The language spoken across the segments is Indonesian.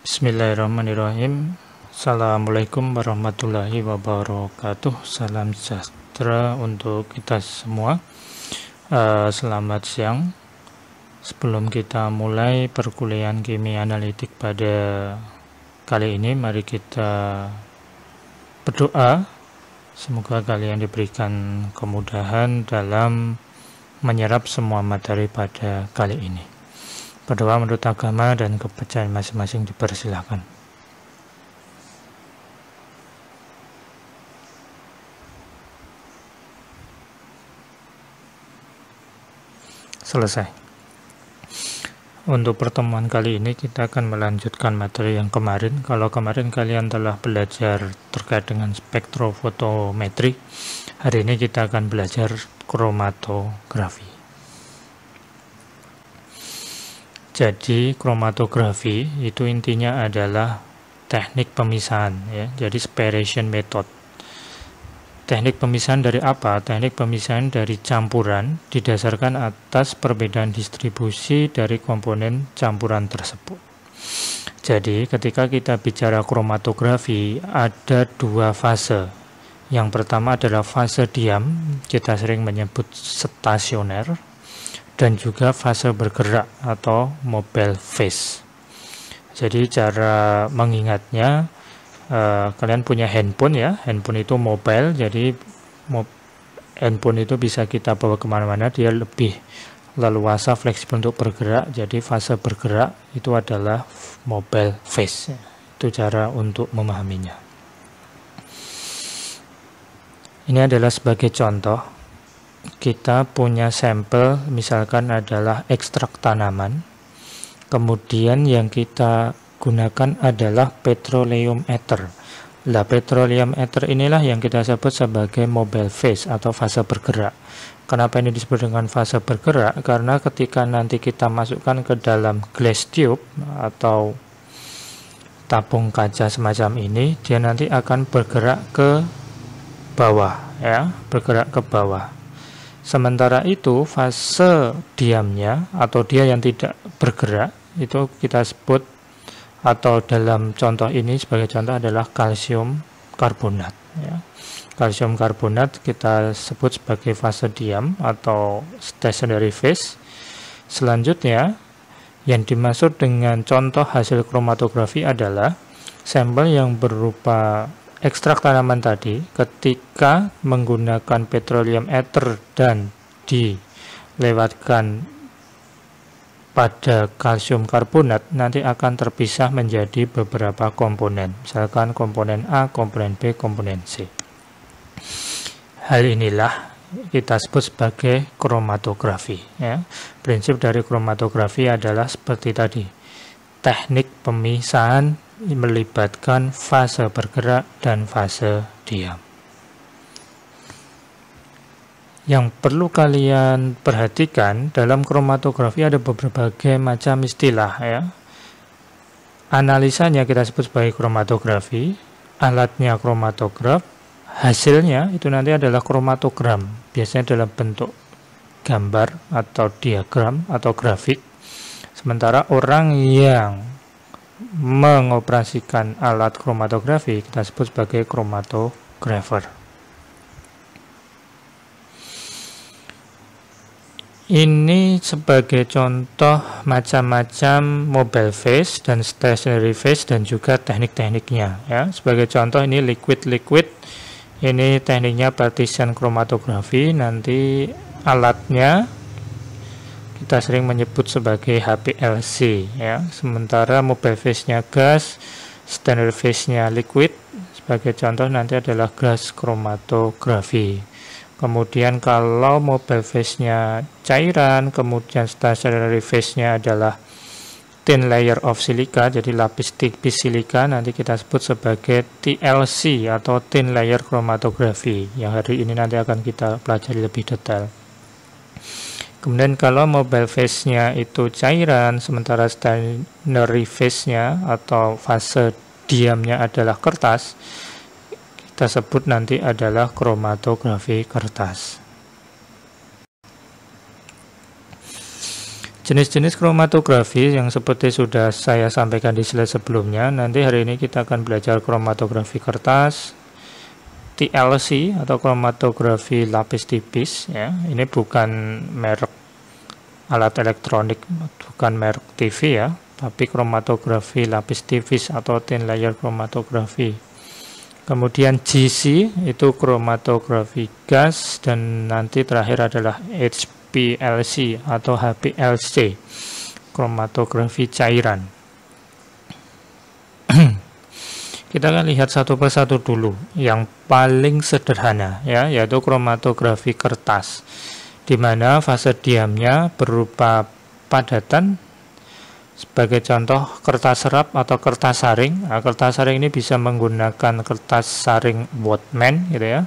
Bismillahirrahmanirrahim. Assalamualaikum warahmatullahi wabarakatuh. Salam sejahtera untuk kita semua. Selamat siang. Sebelum kita mulai perkuliahan kimia analitik pada kali ini, mari kita berdoa. Semoga kalian diberikan kemudahan dalam menyerap semua materi pada kali ini. Berdoa menurut agama dan kepercayaan masing-masing dipersilahkan. Selesai. Untuk pertemuan kali ini kita akan melanjutkan materi yang kemarin. Kalau kemarin kalian telah belajar terkait dengan spektrofotometri, hari ini kita akan belajar kromatografi. Jadi kromatografi itu intinya adalah teknik pemisahan, ya. Jadi separation method. Teknik pemisahan dari apa? Teknik pemisahan dari campuran didasarkan atas perbedaan distribusi dari komponen campuran tersebut. Jadi ketika kita bicara kromatografi ada dua fase. Yang pertama adalah fase diam, kita sering menyebut stasioner, dan juga fase bergerak atau mobile phase. Jadi cara mengingatnya, kalian punya handphone ya, handphone itu mobile, jadi handphone itu bisa kita bawa kemana-mana, dia lebih leluasa, fleksibel untuk bergerak. Jadi fase bergerak itu adalah mobile phase. Itu cara untuk memahaminya. Ini adalah sebagai contoh. Kita punya sampel, misalkan adalah ekstrak tanaman, kemudian yang kita gunakan adalah petroleum ether. Nah, petroleum ether inilah yang kita sebut sebagai mobile phase atau fase bergerak. Kenapa ini disebut dengan fase bergerak? Karena ketika nanti kita masukkan ke dalam glass tube atau tabung kaca semacam ini, dia nanti akan bergerak ke bawah, ya, bergerak ke bawah. Sementara itu fase diamnya atau dia yang tidak bergerak itu kita sebut, atau dalam contoh ini sebagai contoh adalah kalsium karbonat, ya. Kalsium karbonat kita sebut sebagai fase diam atau stationary phase. Selanjutnya yang dimaksud dengan contoh hasil kromatografi adalah sampel yang berupa ekstrak tanaman tadi ketika menggunakan petroleum ether dan dilewatkan pada kalsium karbonat nanti akan terpisah menjadi beberapa komponen, misalkan komponen A, komponen B, komponen C. Hal inilah kita sebut sebagai kromatografi, ya. Prinsip dari kromatografi adalah seperti tadi, teknik pemisahan melibatkan fase bergerak dan fase diam. Yang perlu kalian perhatikan dalam kromatografi ada berbagai macam istilah, ya. Analisanya kita sebut sebagai kromatografi, alatnya kromatograf, hasilnya itu nanti adalah kromatogram, biasanya dalam bentuk gambar atau diagram atau grafik. Sementara orang yang mengoperasikan alat kromatografi kita sebut sebagai chromatografer. Ini sebagai contoh macam-macam mobile phase dan stationary phase dan juga teknik-tekniknya, ya. Sebagai contoh ini liquid, ini tekniknya partition kromatografi, nanti alatnya kita sering menyebut sebagai HPLC, ya. Sementara mobile phase-nya gas, standard phase-nya liquid. Sebagai contoh nanti adalah gas kromatografi. Kemudian kalau mobile phase-nya cairan, kemudian stationary phase-nya adalah thin layer of silica, jadi lapis tipis silika, nanti kita sebut sebagai TLC atau thin layer chromatography, yang hari ini nanti akan kita pelajari lebih detail. Kemudian kalau mobile phase-nya itu cairan, sementara stationary phase-nya atau fase diamnya adalah kertas, kita sebut nanti adalah kromatografi kertas. Jenis-jenis kromatografi yang seperti sudah saya sampaikan di slide sebelumnya. Nanti hari ini kita akan belajar kromatografi kertas, TLC atau kromatografi lapis tipis ya. Ini bukan merek alat elektronik, bukan merek TV ya, tapi kromatografi lapis tipis atau thin layer kromatografi. Kemudian GC itu kromatografi gas, dan nanti terakhir adalah HPLC atau HPLC, kromatografi cairan. Kita akan lihat satu persatu dulu. Yang paling sederhana ya, yaitu kromatografi kertas, di mana fase diamnya berupa padatan. Sebagai contoh kertas serap atau kertas saring. Nah, kertas saring ini bisa menggunakan kertas saring Whatman gitu ya,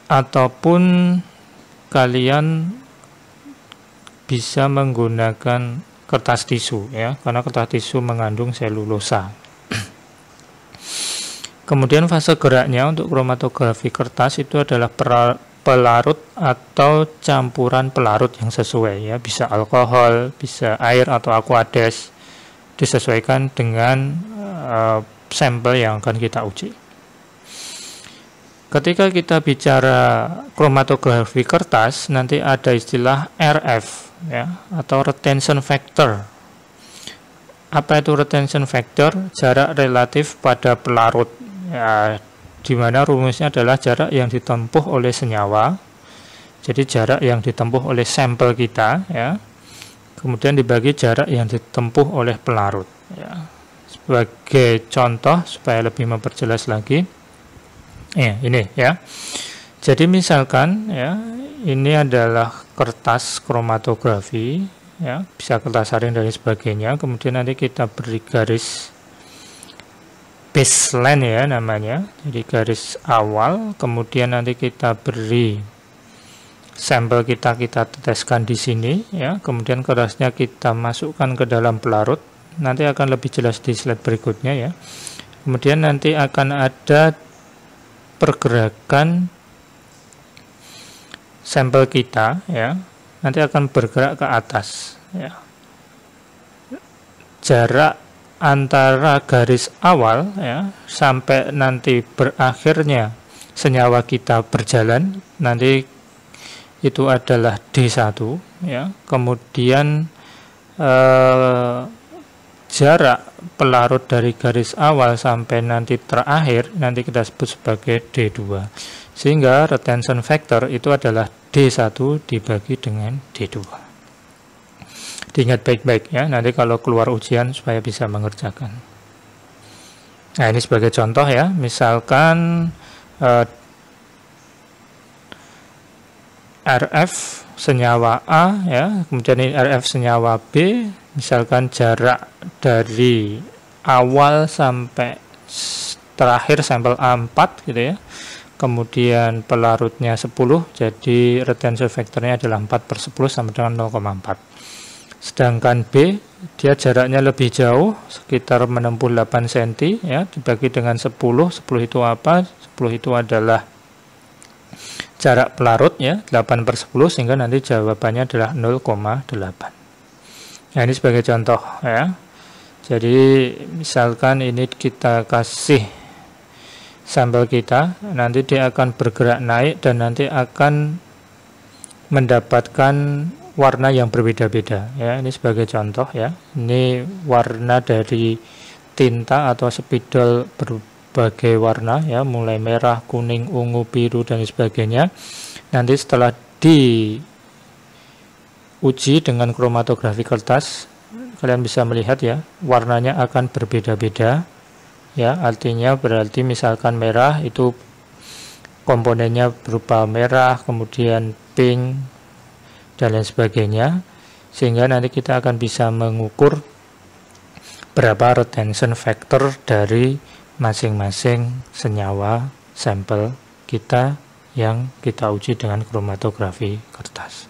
ataupun kalian bisa menggunakan kertas tisu ya, karena kertas tisu mengandung selulosa. Kemudian fase geraknya untuk kromatografi kertas itu adalah pelarut atau campuran pelarut yang sesuai ya, bisa alkohol, bisa air atau aqueous, disesuaikan dengan sampel yang akan kita uji. Ketika kita bicara kromatografi kertas, nanti ada istilah RF ya, atau retention factor. Apa itu retention factor? Jarak relatif pada pelarut ya, di mana rumusnya adalah jarak yang ditempuh oleh senyawa, jadi jarak yang ditempuh oleh sampel kita ya, kemudian dibagi jarak yang ditempuh oleh pelarut ya. Sebagai contoh supaya lebih memperjelas lagi ya, ini ya, jadi misalkan ya, ini adalah kertas kromatografi ya, bisa kertas saring dan sebagainya, kemudian nanti kita beri garis baseline ya namanya, jadi garis awal, kemudian nanti kita beri sampel kita teteskan di sini ya, kemudian kertasnya kita masukkan ke dalam pelarut, nanti akan lebih jelas di slide berikutnya ya. Kemudian nanti akan ada pergerakan sampel kita ya, nanti akan bergerak ke atas ya. Jarak antara garis awal ya sampai nanti berakhirnya senyawa kita berjalan, nanti itu adalah D1 ya. Kemudian jarak pelarut dari garis awal sampai nanti terakhir nanti kita sebut sebagai D2, sehingga retention factor itu adalah D1 dibagi dengan D2. Diingat baik-baik ya, nanti kalau keluar ujian supaya bisa mengerjakan. Nah, ini sebagai contoh ya, misalkan RF senyawa A ya, kemudian ini RF senyawa B, misalkan jarak dari awal sampai terakhir sampel A4 gitu ya, kemudian pelarutnya 10, jadi retention factornya adalah 4/10 sama dengan 0,4. Sedangkan B, dia jaraknya lebih jauh, sekitar menempuh 8 cm ya, dibagi dengan 10. 10 itu apa? 10 itu adalah jarak pelarut ya, 8/10, sehingga nanti jawabannya adalah 0,8. Nah, ini sebagai contoh ya. Jadi misalkan ini kita kasih sampel kita, nanti dia akan bergerak naik dan nanti akan mendapatkan warna yang berbeda-beda ya. Ini sebagai contoh ya, ini warna dari tinta atau spidol berbagai warna ya, mulai merah, kuning, ungu, biru dan sebagainya. Nanti setelah diuji dengan kromatografi kertas, kalian bisa melihat ya, warnanya akan berbeda-beda ya. Artinya berarti misalkan merah itu komponennya berupa merah, kemudian pink dan lain sebagainya, sehingga nanti kita akan bisa mengukur berapa retention factor dari masing-masing senyawa sampel kita yang kita uji dengan kromatografi kertas.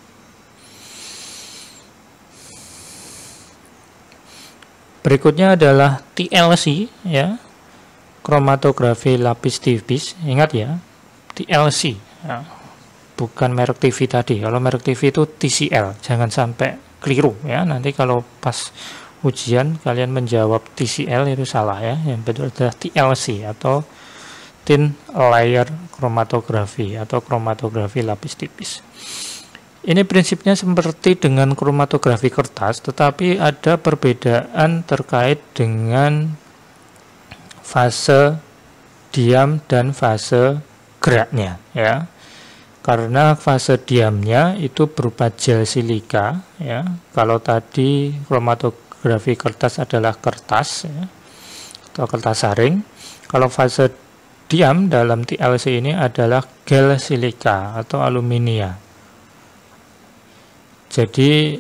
Berikutnya adalah TLC ya, kromatografi lapis tipis. Ingat ya, TLC ya. bukan merek TV tadi. Kalau merek TV itu TCL, jangan sampai keliru ya. Nanti kalau pas ujian kalian menjawab TCL itu salah ya. Yang betul adalah TLC atau thin layer chromatography atau kromatografi lapis tipis. Ini prinsipnya seperti dengan kromatografi kertas, tetapi ada perbedaan terkait dengan fase diam dan fase geraknya ya. Karena fase diamnya itu berupa gel silika ya. Kalau tadi kromatografi kertas adalah kertas ya, atau kertas saring. Kalau fase diam dalam TLC ini adalah gel silika atau aluminia. Jadi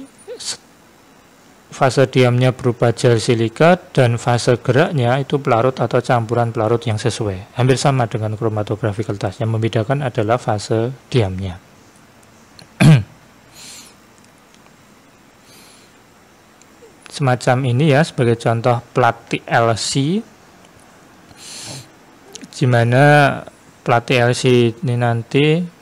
fase diamnya berupa gel silika dan fase geraknya itu pelarut atau campuran pelarut yang sesuai. Hampir sama dengan kromatografi kertas. Yang membedakan adalah fase diamnya. Semacam ini ya sebagai contoh plat TLC, di mana plat TLC ini nanti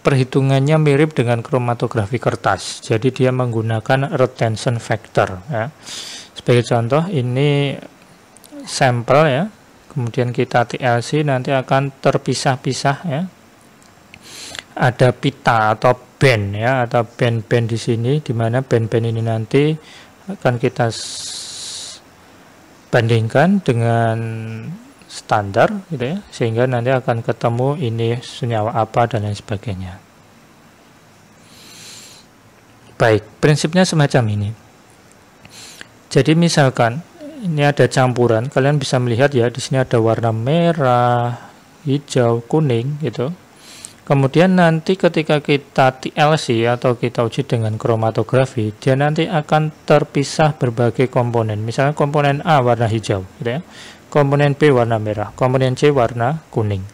perhitungannya mirip dengan kromatografi kertas, jadi dia menggunakan retention factor ya. Sebagai contoh ini sampel ya, kemudian kita TLC nanti akan terpisah-pisah ya. Ada pita atau band ya, atau band-band di sini, di mana band-band ini nanti akan kita bandingkan dengan standar gitu ya, sehingga nanti akan ketemu ini senyawa apa dan lain sebagainya. Baik, prinsipnya semacam ini. Jadi misalkan ini ada campuran, kalian bisa melihat ya, di sini ada warna merah, hijau, kuning gitu. Kemudian nanti ketika kita TLC atau kita uji dengan kromatografi, dia nanti akan terpisah berbagai komponen. Misalnya komponen A warna hijau gitu ya, komponen B warna merah, komponen C warna kuning.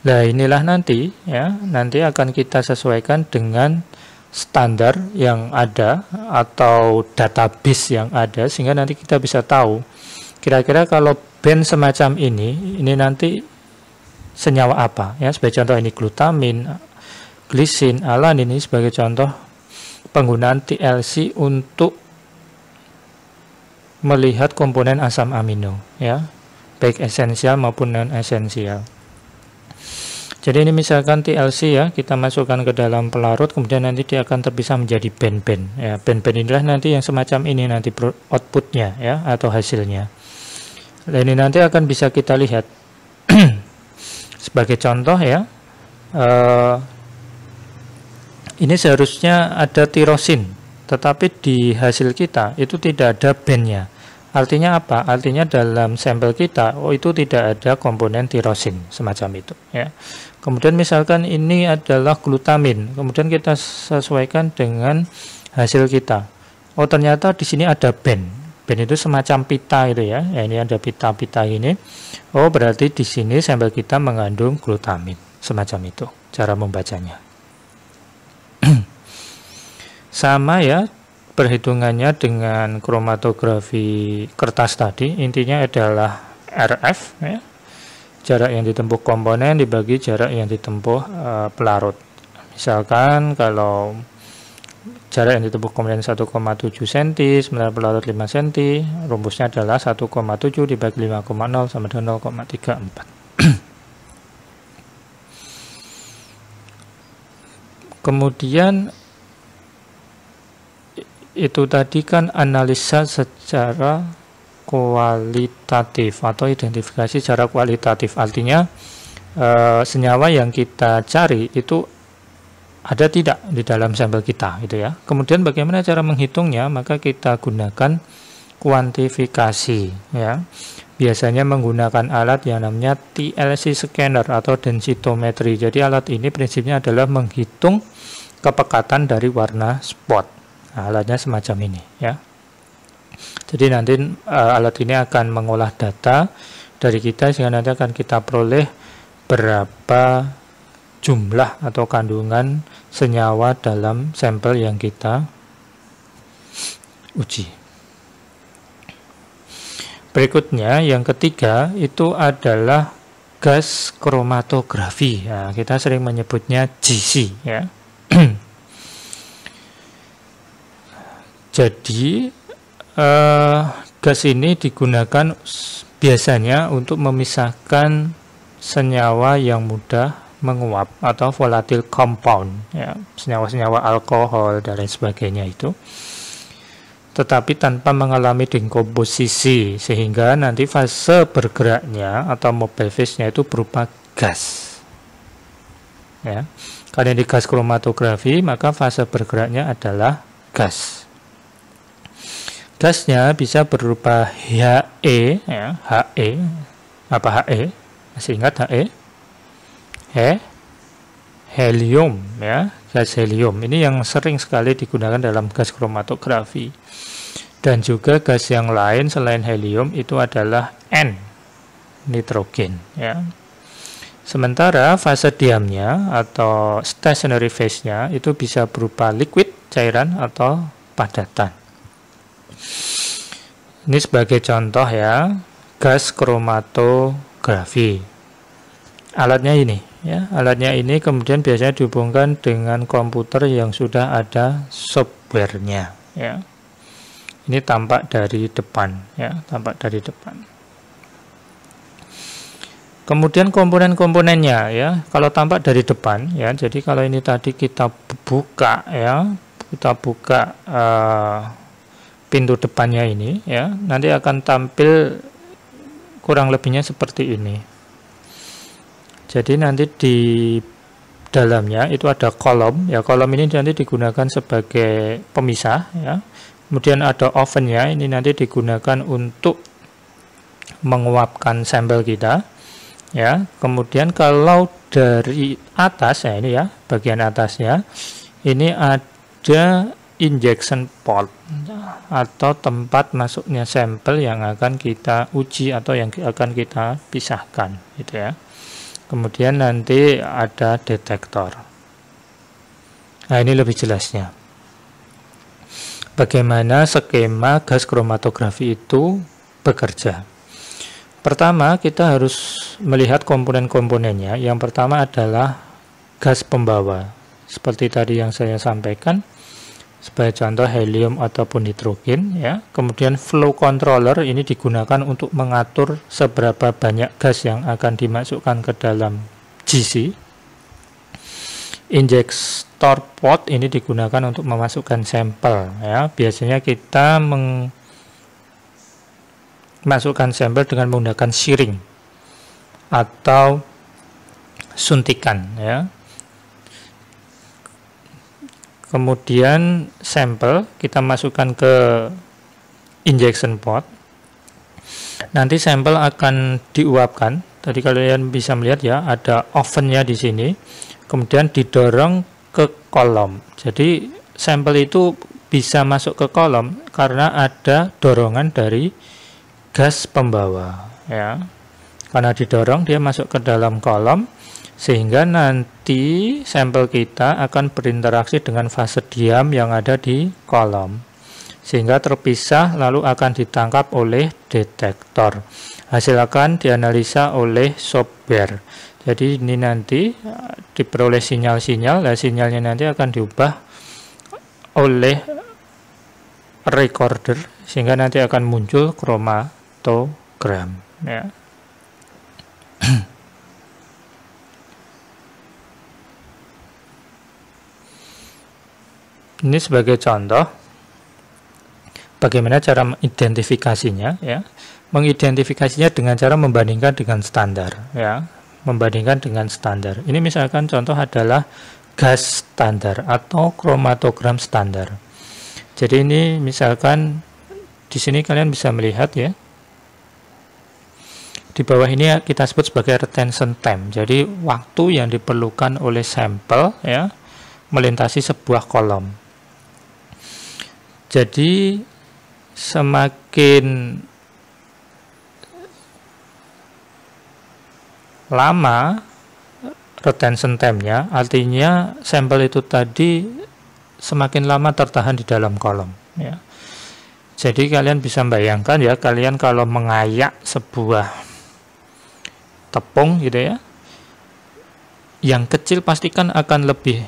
Nah inilah nanti ya, nanti akan kita sesuaikan dengan standar yang ada atau database yang ada, sehingga nanti kita bisa tahu kira-kira kalau band semacam ini nanti senyawa apa ya. Sebagai contoh ini glutamin, glisin, alanin, ini sebagai contoh penggunaan TLC untuk melihat komponen asam amino ya, baik esensial maupun non esensial. Jadi ini misalkan TLC ya, kita masukkan ke dalam pelarut, kemudian nanti dia akan terpisah menjadi band-band ya. Band-band inilah nanti yang semacam ini nanti outputnya ya, atau hasilnya. Nah, ini nanti akan bisa kita lihat sebagai contoh ya, ini seharusnya ada tirosin, tetapi di hasil kita itu tidak ada bandnya. Artinya apa? Artinya dalam sampel kita, itu tidak ada komponen tirosin semacam itu ya. Kemudian misalkan ini adalah glutamin, kemudian kita sesuaikan dengan hasil kita. Oh ternyata di sini ada band. Band itu semacam pita gitu ya. Ya ini ada pita-pita ini. Oh berarti di sini sampel kita mengandung glutamin. Semacam itu cara membacanya. Sama ya perhitungannya dengan kromatografi kertas tadi. Intinya adalah RF ya. Jarak yang ditempuh komponen dibagi jarak yang ditempuh pelarut. Misalkan kalau jarak yang ditempuh komponen 1,7 cm, sementara pelarut 5 cm, rumusnya adalah 1,7 dibagi 5,0 sama dengan 0,34. Kemudian itu tadi kan analisa secara kualitatif atau identifikasi secara kualitatif, artinya senyawa yang kita cari itu ada tidak di dalam sampel kita gitu ya. Kemudian bagaimana cara menghitungnya? Maka kita gunakan kuantifikasi ya. Biasanya menggunakan alat yang namanya TLC scanner atau densitometry. Jadi alat ini prinsipnya adalah menghitung kepekatan dari warna spot. Nah, alatnya semacam ini ya. Jadi nanti alat ini akan mengolah data dari kita, sehingga nanti akan kita peroleh berapa jumlah atau kandungan senyawa dalam sampel yang kita uji. Berikutnya yang ketiga itu adalah gas kromatografi. Nah, kita sering menyebutnya GC ya. Jadi gas ini digunakan biasanya untuk memisahkan senyawa yang mudah menguap atau volatile compound ya, senyawa-senyawa alkohol dan lain sebagainya itu, tetapi tanpa mengalami dekomposisi, sehingga nanti fase bergeraknya atau mobile phase-nya itu berupa gas ya. Karena di gas kromatografi maka fase bergeraknya adalah gas. Gasnya bisa berupa HE ya, HE apa HE? Masih ingat HE? Helium ya, gas helium. Ini yang sering sekali digunakan dalam gas kromatografi. Dan juga gas yang lain selain helium itu adalah N, nitrogen ya. Sementara fase diamnya atau stationary phase-nya itu bisa berupa liquid, cairan atau padatan. Ini sebagai contoh ya, gas kromatografi. Alatnya ini ya, alatnya ini kemudian biasanya dihubungkan dengan komputer yang sudah ada software-nya ya. Ini tampak dari depan ya, tampak dari depan. Kemudian komponen-komponennya ya, kalau tampak dari depan ya, jadi kalau ini tadi kita buka ya, kita buka pintu depannya ini ya, nanti akan tampil kurang lebihnya seperti ini. Jadi nanti di dalamnya itu ada kolom ya, kolom ini nanti digunakan sebagai pemisah ya. Kemudian ada ovennya, ini nanti digunakan untuk menguapkan sampel kita ya. Kemudian kalau dari atas ya, ini ya bagian atasnya ini ada injection port atau tempat masuknya sampel yang akan kita uji atau yang akan kita pisahkan gitu ya. Kemudian nanti ada detektor. Nah, ini lebih jelasnya. Bagaimana skema gas kromatografi itu bekerja. Pertama, kita harus melihat komponen-komponennya. Yang pertama adalah gas pembawa. Seperti tadi yang saya sampaikan, sebagai contoh helium ataupun nitrogen ya. Kemudian flow controller ini digunakan untuk mengatur seberapa banyak gas yang akan dimasukkan ke dalam GC. Injector port ini digunakan untuk memasukkan sampel ya. Biasanya kita memasukkan sampel dengan menggunakan syring atau suntikan ya. Kemudian sampel kita masukkan ke injection port. Nanti sampel akan diuapkan. Tadi kalian bisa melihat ya, ada ovennya di sini. Kemudian didorong ke kolom. Jadi sampel itu bisa masuk ke kolom karena ada dorongan dari gas pembawa ya. Karena didorong dia masuk ke dalam kolom, sehingga nanti sampel kita akan berinteraksi dengan fase diam yang ada di kolom, sehingga terpisah lalu akan ditangkap oleh detektor. Hasil akan dianalisa oleh software. Jadi ini nanti diperoleh sinyal-sinyal, nah sinyalnya nanti akan diubah oleh recorder sehingga nanti akan muncul kromatogram ya. Ini sebagai contoh bagaimana cara mengidentifikasinya ya. Mengidentifikasinya dengan cara membandingkan dengan standar ya. Membandingkan dengan standar. Ini misalkan contoh adalah gas standar atau kromatogram standar. Jadi ini misalkan di sini kalian bisa melihat ya. Di bawah ini kita sebut sebagai retention time. Jadi waktu yang diperlukan oleh sampel ya melintasi sebuah kolom. Jadi semakin lama retention time-nya, artinya sampel itu tadi semakin lama tertahan di dalam kolom ya. Jadi kalian bisa bayangkan ya, kalian kalau mengayak sebuah tepung gitu ya, yang kecil pastikan akan lebih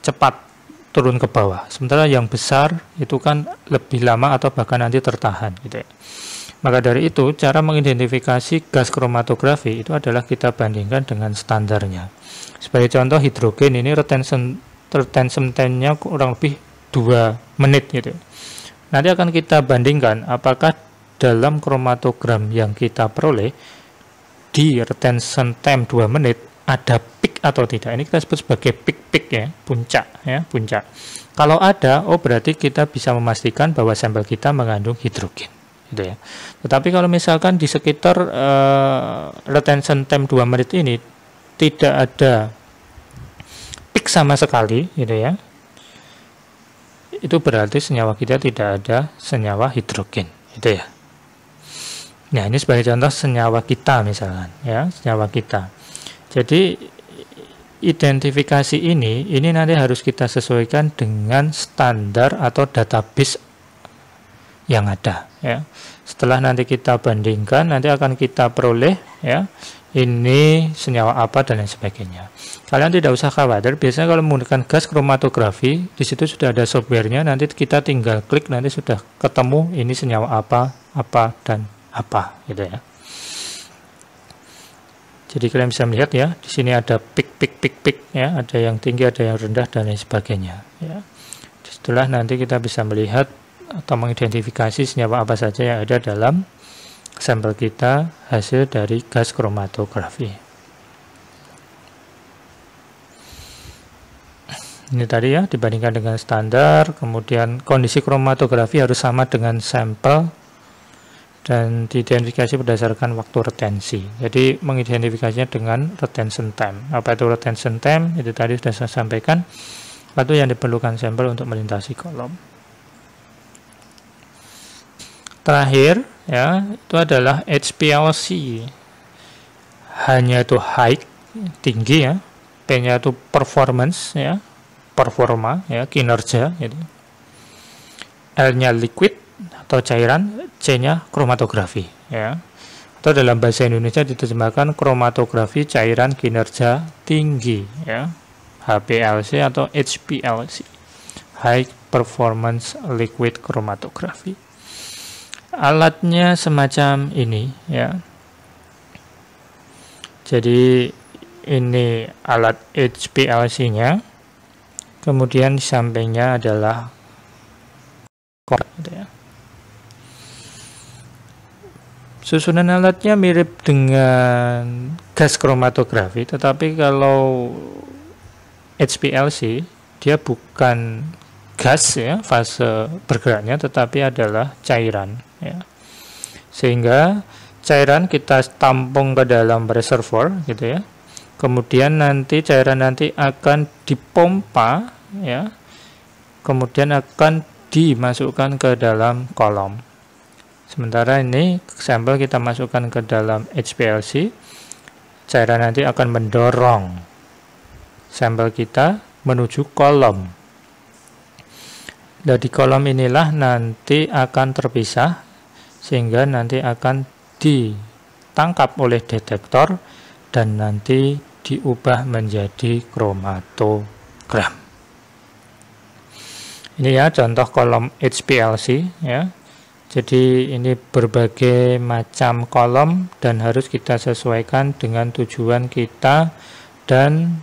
cepat turun ke bawah, sementara yang besar itu kan lebih lama atau bahkan nanti tertahan gitu ya. Maka dari itu cara mengidentifikasi gas kromatografi itu adalah kita bandingkan dengan standarnya. Sebagai contoh hidrogen ini retention time-nya kurang lebih 2 menit gitu. Nanti akan kita bandingkan apakah dalam kromatogram yang kita peroleh di retention time 2 menit ada peak atau tidak. Ini kita sebut sebagai peak ya, puncak. Kalau ada, berarti kita bisa memastikan bahwa sampel kita mengandung hidrogen gitu ya. Tetapi kalau misalkan di sekitar retention time 2 menit ini tidak ada peak sama sekali gitu ya, itu berarti senyawa kita tidak ada senyawa hidrogen gitu ya. Nah, ini sebagai contoh senyawa kita misalkan ya, senyawa kita. Jadi identifikasi ini nanti harus kita sesuaikan dengan standar atau database yang ada ya. Setelah nanti kita bandingkan, nanti akan kita peroleh ya, ini senyawa apa dan lain sebagainya. Kalian tidak usah khawatir, biasanya kalau menggunakan gas kromatografi, di situ sudah ada softwarenya, nanti kita tinggal klik, nanti sudah ketemu ini senyawa apa dan apa gitu ya. Jadi kalian bisa melihat ya, di sini ada peak ya, ada yang tinggi, ada yang rendah dan lain sebagainya ya. Setelah nanti kita bisa melihat atau mengidentifikasi senyawa apa saja yang ada dalam sampel kita hasil dari gas kromatografi. Ini tadi ya, dibandingkan dengan standar, kemudian kondisi kromatografi harus sama dengan sampel, dan diidentifikasi berdasarkan waktu retensi. Jadi mengidentifikasinya dengan retention time. Apa itu retention time? Itu tadi sudah saya sampaikan, waktu yang diperlukan sampel untuk melintasi kolom. Terakhir ya, itu adalah HPLC. Hanya itu high, tinggi ya, P-nya itu performance ya, performa ya, kinerja gitu. L-nya liquid atau cairan, C-nya kromatografi ya. Atau dalam bahasa Indonesia diterjemahkan kromatografi cairan kinerja tinggi ya. HPLC atau HPLC. High Performance Liquid Chromatography. Alatnya semacam ini ya. Jadi ini alat HPLC-nya. Kemudian di sampingnya adalah ya. Susunan alatnya mirip dengan gas kromatografi, tetapi kalau HPLC dia bukan gas ya fase bergeraknya, tetapi adalah cairan ya. Sehingga cairan kita tampung ke dalam reservoir gitu ya. Kemudian nanti cairan nanti akan dipompa ya. Kemudian akan dimasukkan ke dalam kolom. Sementara ini sampel kita masukkan ke dalam HPLC, cairan nanti akan mendorong sampel kita menuju kolom. Dan di kolom inilah nanti akan terpisah, sehingga nanti akan ditangkap oleh detektor dan nanti diubah menjadi kromatogram. Ini ya contoh kolom HPLC ya. Jadi ini berbagai macam kolom dan harus kita sesuaikan dengan tujuan kita dan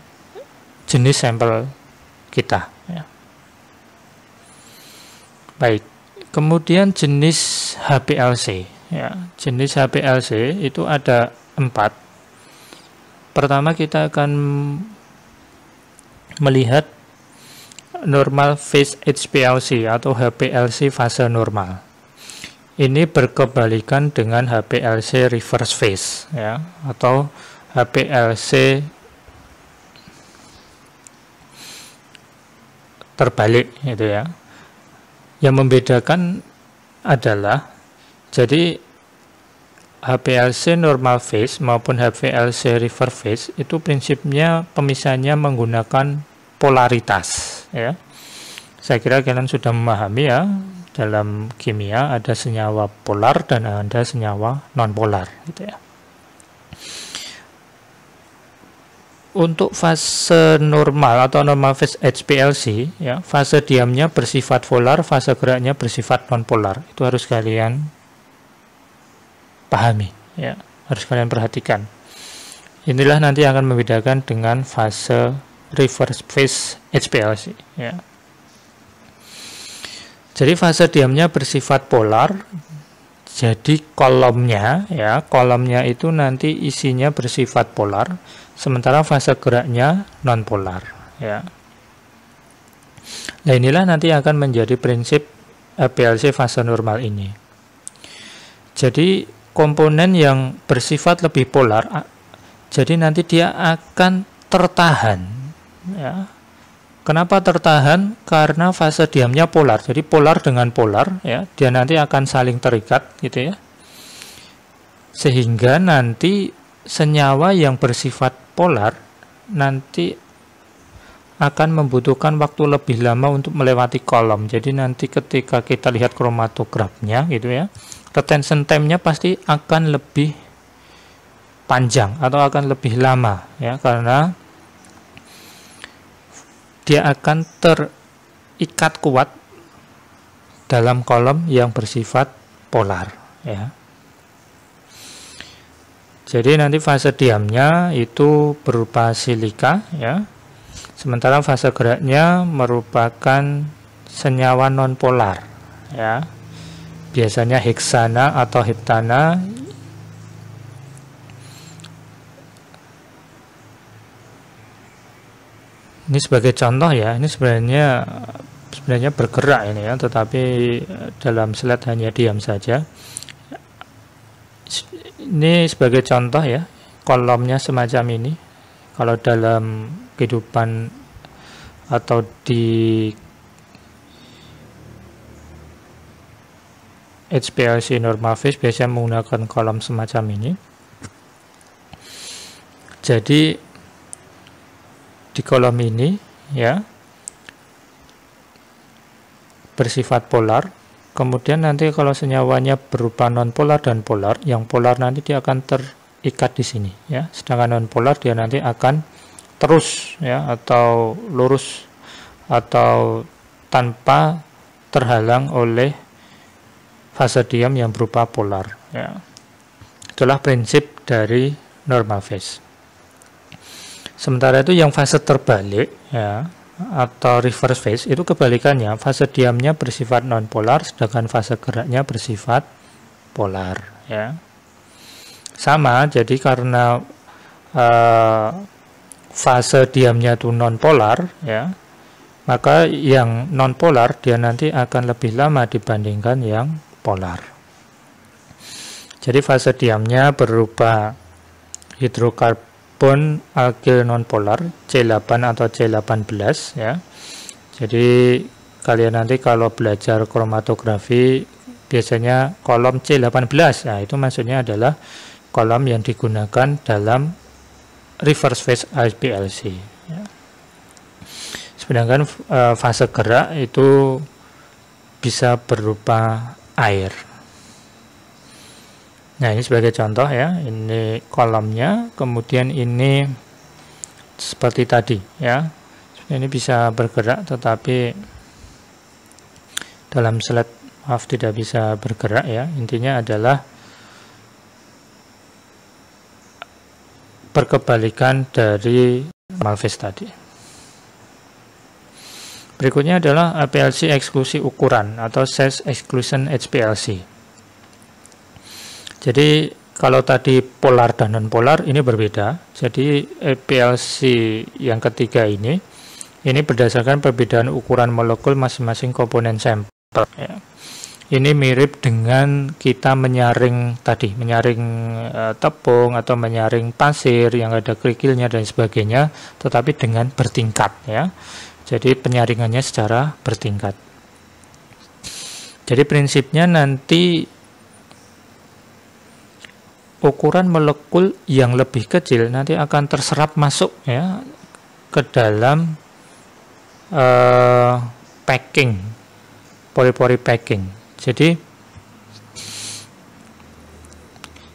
jenis sampel kita ya. Baik, kemudian jenis HPLC ya. Jenis HPLC itu ada 4. Pertama kita akan melihat normal phase HPLC atau HPLC fase normal. Ini berkebalikan dengan HPLC reverse phase ya, atau HPLC terbalik itu ya. Yang membedakan adalah jadi HPLC normal phase maupun HPLC reverse phase itu prinsipnya pemisahannya menggunakan polaritas ya. Saya kira kalian sudah memahami ya, dalam kimia ada senyawa polar dan ada senyawa non polar gitu ya. untuk fase normal atau normal phase HPLC, ya, fase diamnya bersifat polar, fase geraknya bersifat non-polar. Itu harus kalian pahami, ya, harus kalian perhatikan. Inilah nanti akan membedakan dengan fase reverse phase HPLC, ya. Jadi fase diamnya bersifat polar. Jadi kolomnya, ya, kolomnya itu nanti isinya bersifat polar, sementara fase geraknya non polar, ya. Nah, inilah nanti akan menjadi prinsip HPLC fase normal ini. Jadi komponen yang bersifat lebih polar, jadi nanti dia akan tertahan, ya. Kenapa tertahan? Karena fase diamnya polar. Jadi polar dengan polar, ya, dia nanti akan saling terikat, gitu ya. Sehingga nanti senyawa yang bersifat polar nanti akan membutuhkan waktu lebih lama untuk melewati kolom. Jadi nanti ketika kita lihat kromatografnya, gitu ya, retention time-nya pasti akan lebih panjang atau akan lebih lama, ya, karena dia akan terikat kuat dalam kolom yang bersifat polar, ya. Jadi nanti fase diamnya itu berupa silika, ya. Sementara fase geraknya merupakan senyawa non-polar, ya. Biasanya heksana atau heptana. Ini sebagai contoh, ya, ini sebenarnya bergerak ini, ya, tetapi dalam slide hanya diam saja. Ini sebagai contoh, ya, kolomnya semacam ini. Kalau dalam kehidupan atau di HPLC normal phase biasanya menggunakan kolom semacam ini. Jadi di kolom ini, ya, bersifat polar. Kemudian nanti kalau senyawanya berupa non-polar dan polar, yang polar nanti dia akan terikat di sini, ya. Sedangkan non-polar dia nanti akan terus, ya, atau lurus atau tanpa terhalang oleh fase diam yang berupa polar, ya. Itulah prinsip dari normal phase. Sementara itu yang fase terbalik, ya, atau reverse phase itu kebalikannya, fase diamnya bersifat non-polar, sedangkan fase geraknya bersifat polar, ya. Sama, jadi karena fase diamnya itu non-polar, ya, maka yang non-polar dia nanti akan lebih lama dibandingkan yang polar. Jadi fase diamnya berupa hidrokarbon alkil nonpolar C8 atau C18, ya. Jadi kalian nanti kalau belajar kromatografi biasanya kolom C18, nah itu maksudnya adalah kolom yang digunakan dalam reverse phase HPLC, ya. Sedangkan fase gerak itu bisa berupa air. Nah, ini sebagai contoh, ya, ini kolomnya, kemudian ini seperti tadi, ya, ini bisa bergerak tetapi dalam slide maaf tidak bisa bergerak, ya. Intinya adalah berkebalikan dari normal phase tadi. Berikutnya adalah HPLC eksklusi ukuran atau size exclusion HPLC. Jadi kalau tadi polar dan non-polar ini berbeda. Jadi HPLC yang ketiga ini berdasarkan perbedaan ukuran molekul masing-masing komponen sampel, ya. Ini mirip dengan kita menyaring tadi, menyaring tepung atau menyaring pasir yang ada kerikilnya dan sebagainya, tetapi dengan bertingkat, ya. Jadi penyaringannya secara bertingkat. Jadi prinsipnya nanti ukuran molekul yang lebih kecil nanti akan terserap masuk, ya, ke dalam packing, pori-pori packing. Jadi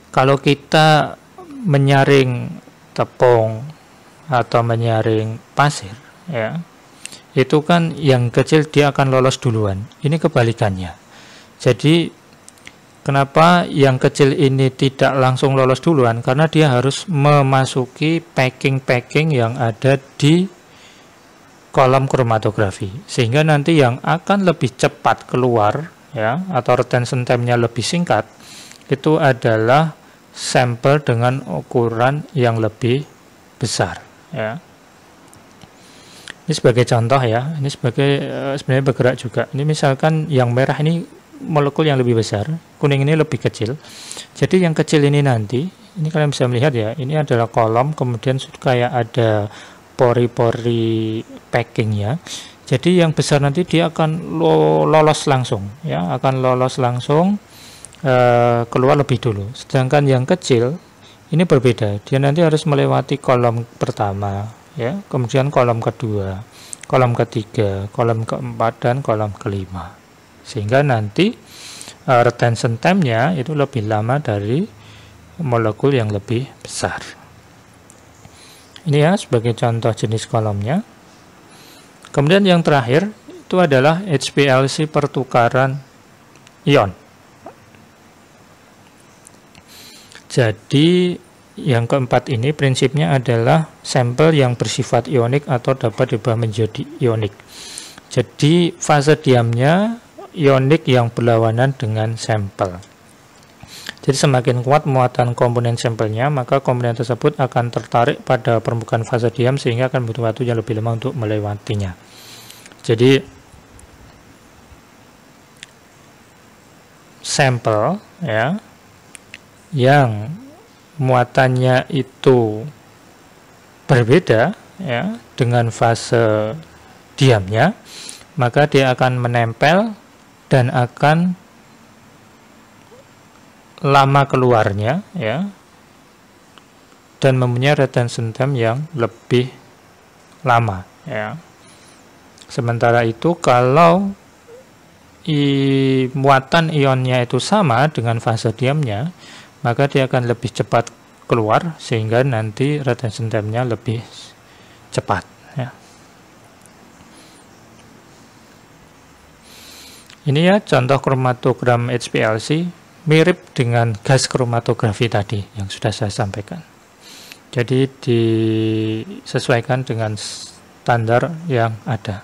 kalau kita menyaring tepung atau menyaring pasir, ya, itu kan yang kecil dia akan lolos duluan. Ini kebalikannya. Jadi kenapa yang kecil ini tidak langsung lolos duluan? Karena dia harus memasuki packing-packing yang ada di kolom kromatografi, sehingga nanti yang akan lebih cepat keluar, ya, atau retention time-nya lebih singkat, itu adalah sampel dengan ukuran yang lebih besar, ya. Ini sebagai contoh, ya, ini sebagai sebenarnya bergerak juga. Ini misalkan yang merah ini molekul yang lebih besar, kuning ini lebih kecil. Jadi yang kecil ini nanti, ini kalian bisa melihat, ya, ini adalah kolom, kemudian kayak ada pori-pori packingnya. Jadi yang besar nanti dia akan lolos langsung, ya, akan lolos langsung keluar lebih dulu. Sedangkan yang kecil ini berbeda, dia nanti harus melewati kolom pertama, ya, kemudian kolom kedua, kolom ketiga, kolom keempat, dan kolom kelima, sehingga nanti retention time-nya itu lebih lama dari molekul yang lebih besar. Ini, ya, sebagai contoh jenis kolomnya. Kemudian yang terakhir itu adalah HPLC pertukaran ion. Jadi yang keempat ini prinsipnya adalah sampel yang bersifat ionik atau dapat diubah menjadi ionik. Jadi fase diamnya ionik yang berlawanan dengan sampel. Jadi semakin kuat muatan komponen sampelnya, maka komponen tersebut akan tertarik pada permukaan fase diam sehingga akan butuh waktu yang lebih lama untuk melewatinya. Jadi sampel, ya, yang muatannya itu berbeda, ya, dengan fase diamnya, maka dia akan menempel dan akan lama keluarnya, ya, dan mempunyai retention time yang lebih lama, ya. Sementara itu kalau muatan ionnya itu sama dengan fase diamnya, maka dia akan lebih cepat keluar sehingga nanti retention time-nya lebih cepat, ya. Ini, ya, contoh kromatogram HPLC mirip dengan gas kromatografi tadi yang sudah saya sampaikan. Jadi disesuaikan dengan standar yang ada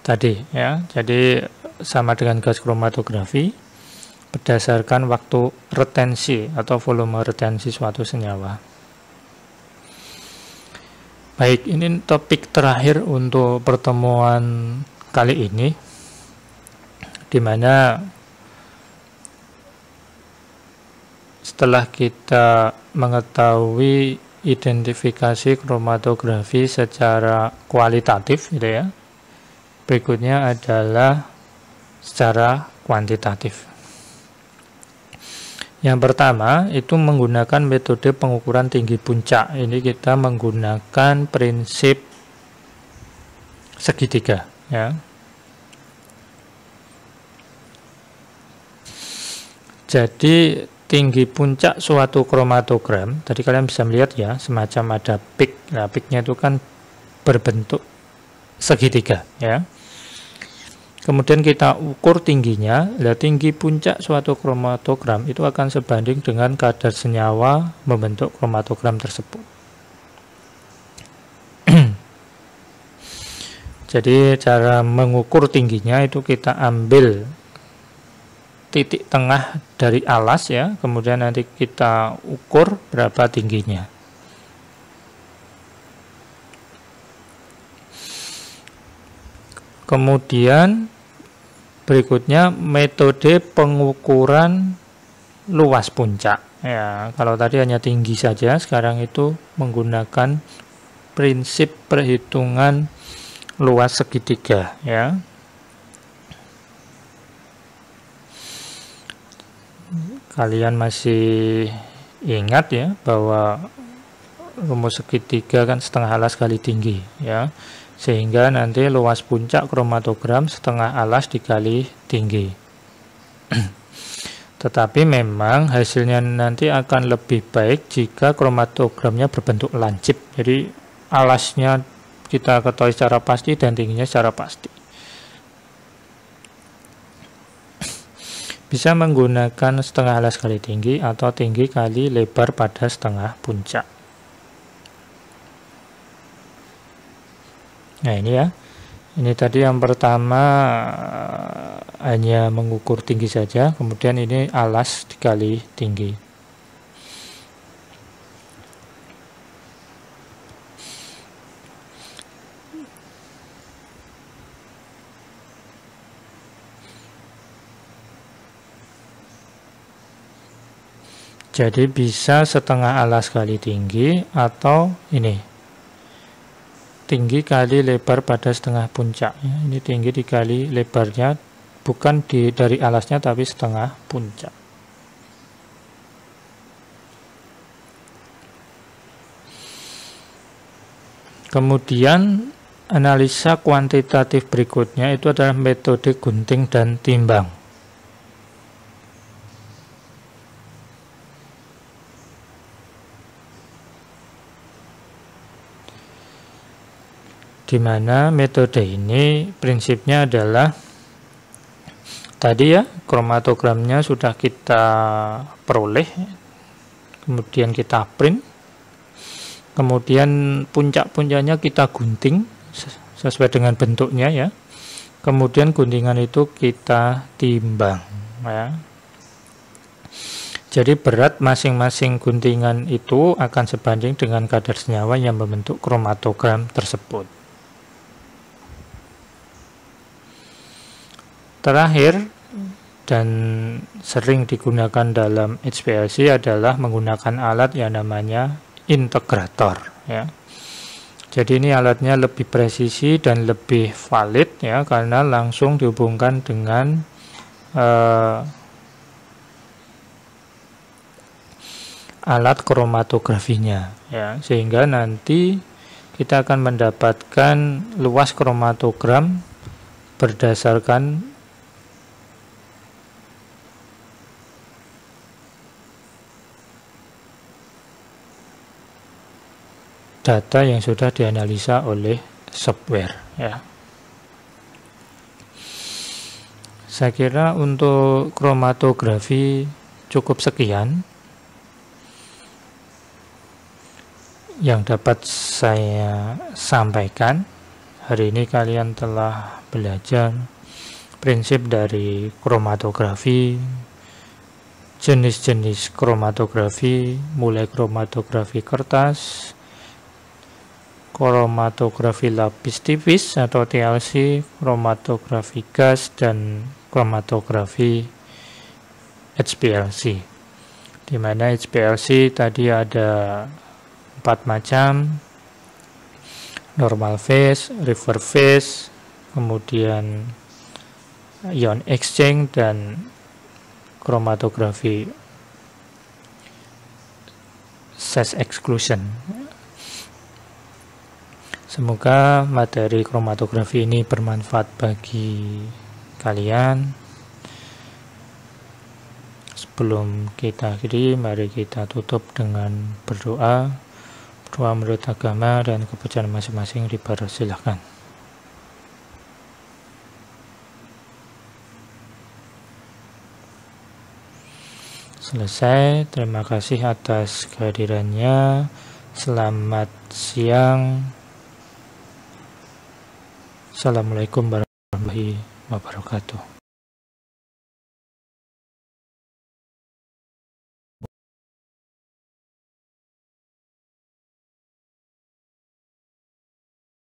tadi, ya. Jadi sama dengan gas kromatografi berdasarkan waktu retensi atau volume retensi suatu senyawa. Baik, ini topik terakhir untuk pertemuan kali ini, di mana setelah kita mengetahui identifikasi kromatografi secara kualitatif, gitu, ya, berikutnya adalah secara kuantitatif. Yang pertama itu menggunakan metode pengukuran tinggi puncak. Ini kita menggunakan prinsip segitiga, ya. Jadi tinggi puncak suatu kromatogram, tadi kalian bisa melihat, ya, semacam ada peak. Nah, peaknya itu kan berbentuk segitiga, ya. Kemudian kita ukur tingginya. Nah, tinggi puncak suatu kromatogram itu akan sebanding dengan kadar senyawa membentuk kromatogram tersebut. Jadi cara mengukur tingginya itu kita ambil titik tengah dari alas, ya, kemudian nanti kita ukur berapa tingginya. Kemudian berikutnya metode pengukuran luas puncak, ya. Kalau tadi hanya tinggi saja, sekarang itu menggunakan prinsip perhitungan luas segitiga, ya. Kalian masih ingat, ya, bahwa rumus segitiga kan setengah alas kali tinggi, ya, sehingga nanti luas puncak kromatogram setengah alas dikali tinggi. Tetapi memang hasilnya nanti akan lebih baik jika kromatogramnya berbentuk lancip. Jadi alasnya kita ketahui secara pasti dan tingginya secara pasti. Bisa menggunakan setengah alas kali tinggi atau tinggi kali lebar pada setengah puncak. Nah ini ya. Ini tadi yang pertama hanya mengukur tinggi saja, kemudian ini alas dikali tinggi. Jadi bisa setengah alas kali tinggi atau ini tinggi kali lebar pada setengah puncak. Ini tinggi dikali lebarnya, bukan dari alasnya tapi setengah puncak. Kemudian analisa kuantitatif berikutnya itu adalah metode gunting dan timbang. Di mana metode ini prinsipnya adalah tadi ya, kromatogramnya sudah kita peroleh, kemudian kita print, kemudian puncak-puncaknya kita gunting sesuai dengan bentuknya ya, kemudian guntingan itu kita timbang ya. Jadi berat masing-masing guntingan itu akan sebanding dengan kadar senyawa yang membentuk kromatogram tersebut. Terakhir dan sering digunakan dalam HPLC adalah menggunakan alat yang namanya integrator ya. Jadi ini alatnya lebih presisi dan lebih valid ya, karena langsung dihubungkan dengan alat kromatografinya ya, sehingga nanti kita akan mendapatkan luas kromatogram berdasarkan data yang sudah dianalisa oleh software ya. Saya kira untuk kromatografi cukup sekian yang dapat saya sampaikan. Hari ini kalian telah belajar prinsip dari kromatografi, jenis-jenis kromatografi, mulai kromatografi kertas, kromatografi lapis tipis atau TLC, kromatografi gas, dan kromatografi HPLC. Di mana HPLC tadi ada 4 macam: normal phase, reverse phase, kemudian ion exchange, dan kromatografi phase exclusion. Semoga materi kromatografi ini bermanfaat bagi kalian. Sebelum kita akhiri, mari kita tutup dengan berdoa. Berdoa menurut agama dan kepercayaan masing-masing, dipersilahkan. Selesai. Terima kasih atas kehadirannya. Selamat siang. Assalamualaikum warahmatullahi wabarakatuh.